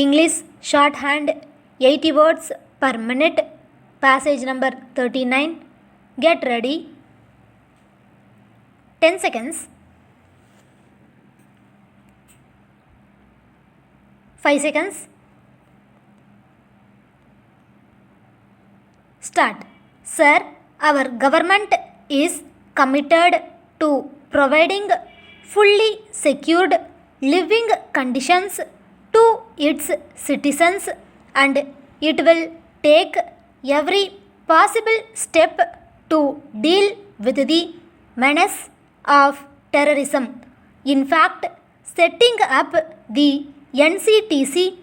English shorthand 80 words per minute. Passage number 39. Get ready. 10 seconds. 5 seconds. Start. Sir, our government is committed to providing fully secured living conditions to its citizens, and it will take every possible step to deal with the menace of terrorism. In fact, setting up the NCTC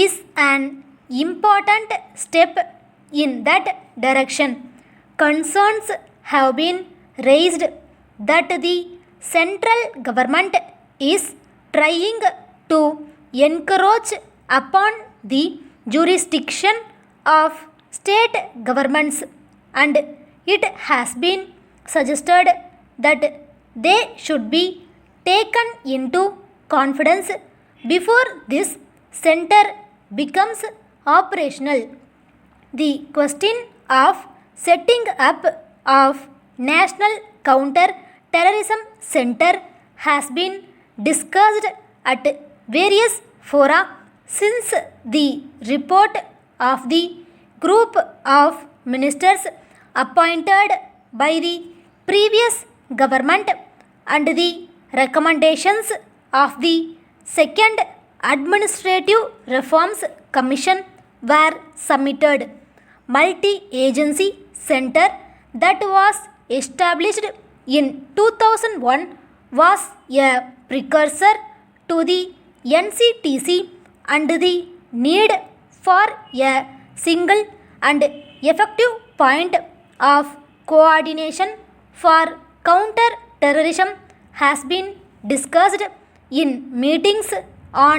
is an important step in that direction. Concerns have been raised that the central government is trying to encroach upon the jurisdiction of state governments, and it has been suggested that they should be taken into confidence before this center becomes operational. The question of setting up of National Counter-Terrorism Center has been discussed at various fora since the report of the group of ministers appointed by the previous government and the recommendations of the Second Administrative Reforms Commission were submitted. Multi-agency center that was established in 2001 was a precursor to the NCTC, and the need for a single and effective point of coordination for counter-terrorism has been discussed in meetings on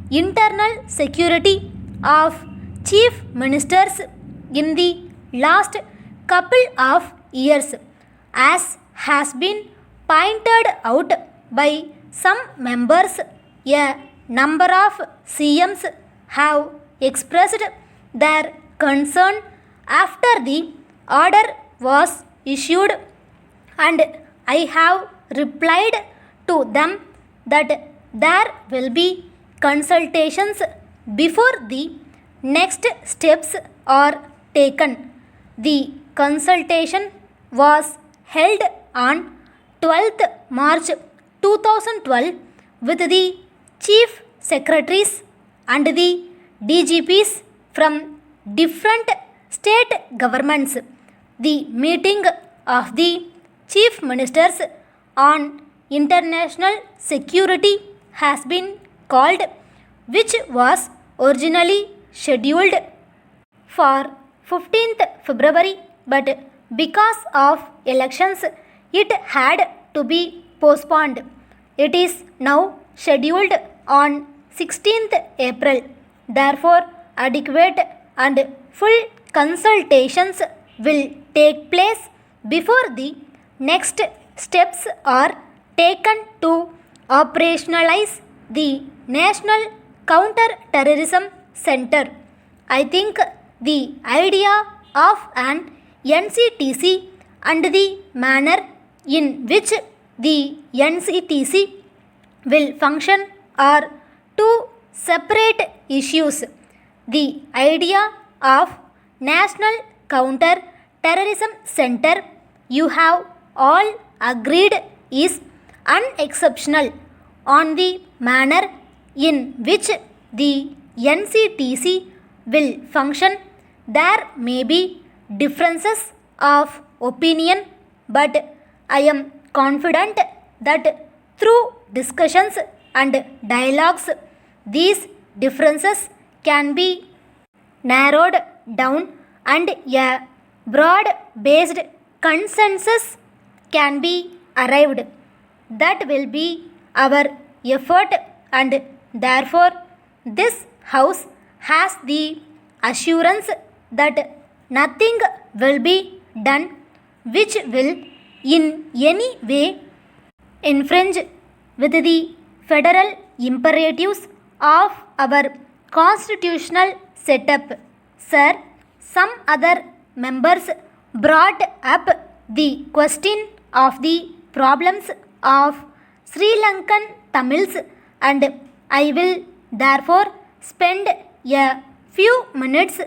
internal security of chief ministers in the last couple of years. As has been pointed out by some members, a number of CMs have expressed their concern after the order was issued, and I have replied to them that there will be consultations before the next steps are taken. The consultation was held on 12th March 2012 with the chief secretaries and the DGPs from different state governments. The meeting of the chief ministers on international security has been called, which was originally scheduled for 15th February, but because of elections it had to be postponed. It is now scheduled on 16th April. Therefore, adequate and full consultations will take place before the next steps are taken to operationalize the National Counter-Terrorism Center. I think the idea of an NCTC and the manner in which the NCTC will function are two separate issues. The idea of National Counter-Terrorism Center, you have all agreed, is unexceptional. On the manner in which the NCTC will function, there may be differences of opinion, but I am confident that through discussions and dialogues these differences can be narrowed down and a broad-based consensus can be arrived. That will be our effort, and therefore this House has the assurance that nothing will be done which will in any way infringe with the federal imperatives of our constitutional setup. Sir, some other members brought up the question of the problems of Sri Lankan Tamils, and I will therefore spend a few minutes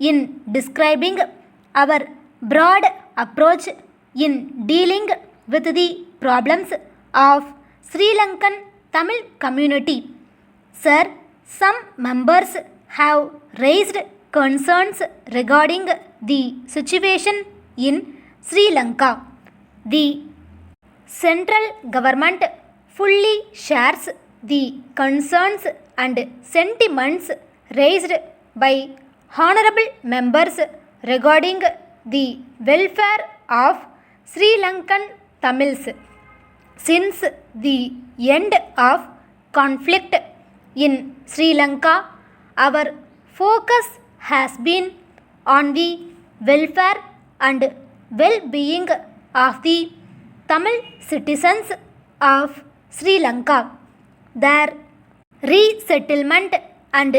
in describing our broad approach in dealing with the problems of Sri Lankan Tamil community. Sir, some members have raised concerns regarding the situation in Sri Lanka. The central government fully shares the concerns and sentiments raised by honorable members regarding the welfare of Sri Lankan Tamils. Since the end of conflict in Sri Lanka, our focus has been on the welfare and well-being of the Tamil citizens of Sri Lanka. Their resettlement and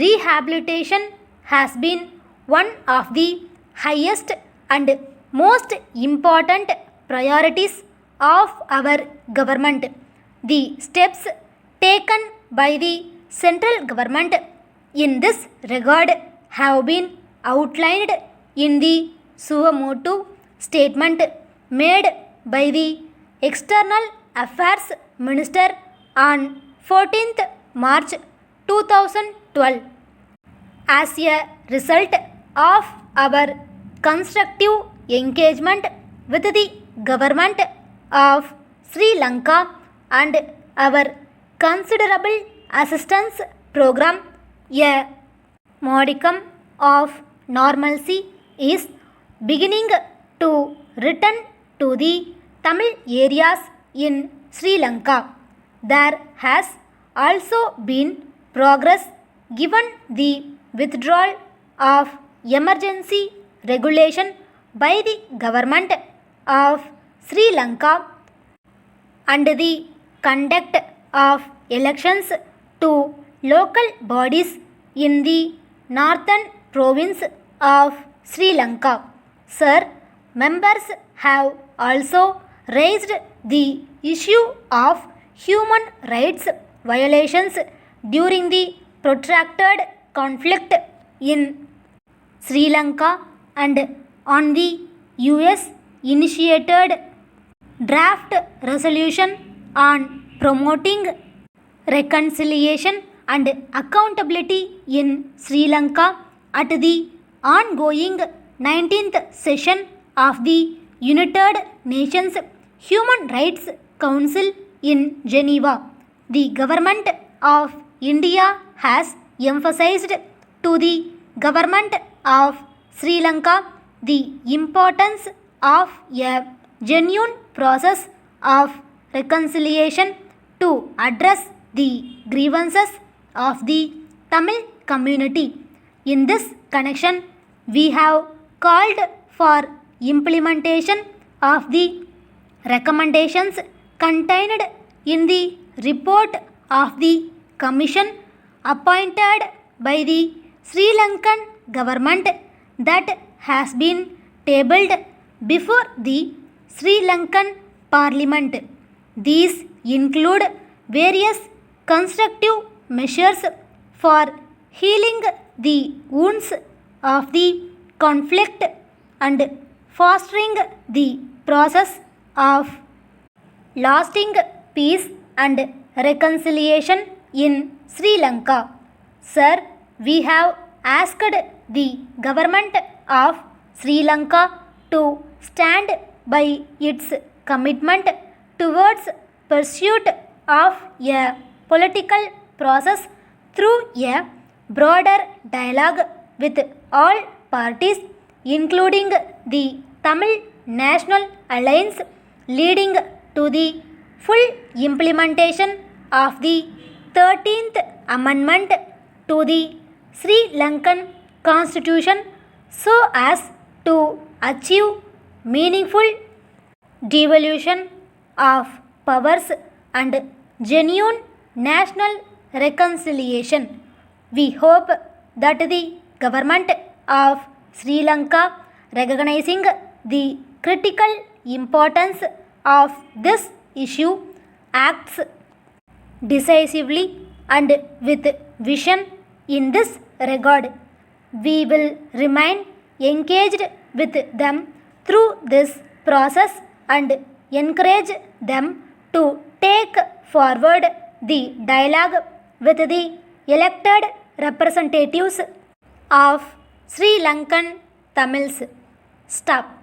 rehabilitation has been one of the highest and most important priorities of our government. The steps taken by the central government in this regard have been outlined in the Suvamotu statement made by the External Affairs Minister on 14th March 2012. As a result of our constructive engagement with the government of Sri Lanka and our considerable assistance program, a modicum of normalcy is beginning to return to the Tamil areas in Sri Lanka. There has also been progress given the withdrawal of emergency regulation by the government of Sri Lanka and the conduct of elections to local bodies in the northern province of Sri Lanka. Sir, members have also raised the issue of human rights violations during the protracted conflict in Sri Lanka and on the US initiated draft resolution on promoting reconciliation and accountability in Sri Lanka at the ongoing 19th session of the United Nations Human Rights Council in Geneva. The government of India has emphasized to the government of Sri Lanka the importance of a genuine process of reconciliation to address the grievances of the Tamil community. In this connection, we have called for implementation of the recommendations contained in the report of the commission appointed by the Sri Lankan government that has been tabled before the Sri Lankan Parliament. These include various constructive measures for healing the wounds of the conflict and fostering the process of lasting peace and reconciliation in Sri Lanka. Sir, we have asked the government of Sri Lanka to stand by its commitment towards pursuit of a political process through a broader dialogue with all parties, including the Tamil National Alliance, leading to the full implementation of the 13th Amendment to the Sri Lankan Constitution so as to achieve meaningful devolution of powers and genuine national reconciliation. We hope that the government of Sri Lanka, recognizing the critical importance of this issue, acts decisively and with vision in this regard. We will remain engaged with them through this process and encourage them to take forward the dialogue with the elected representatives of Sri Lankan Tamils. Stop.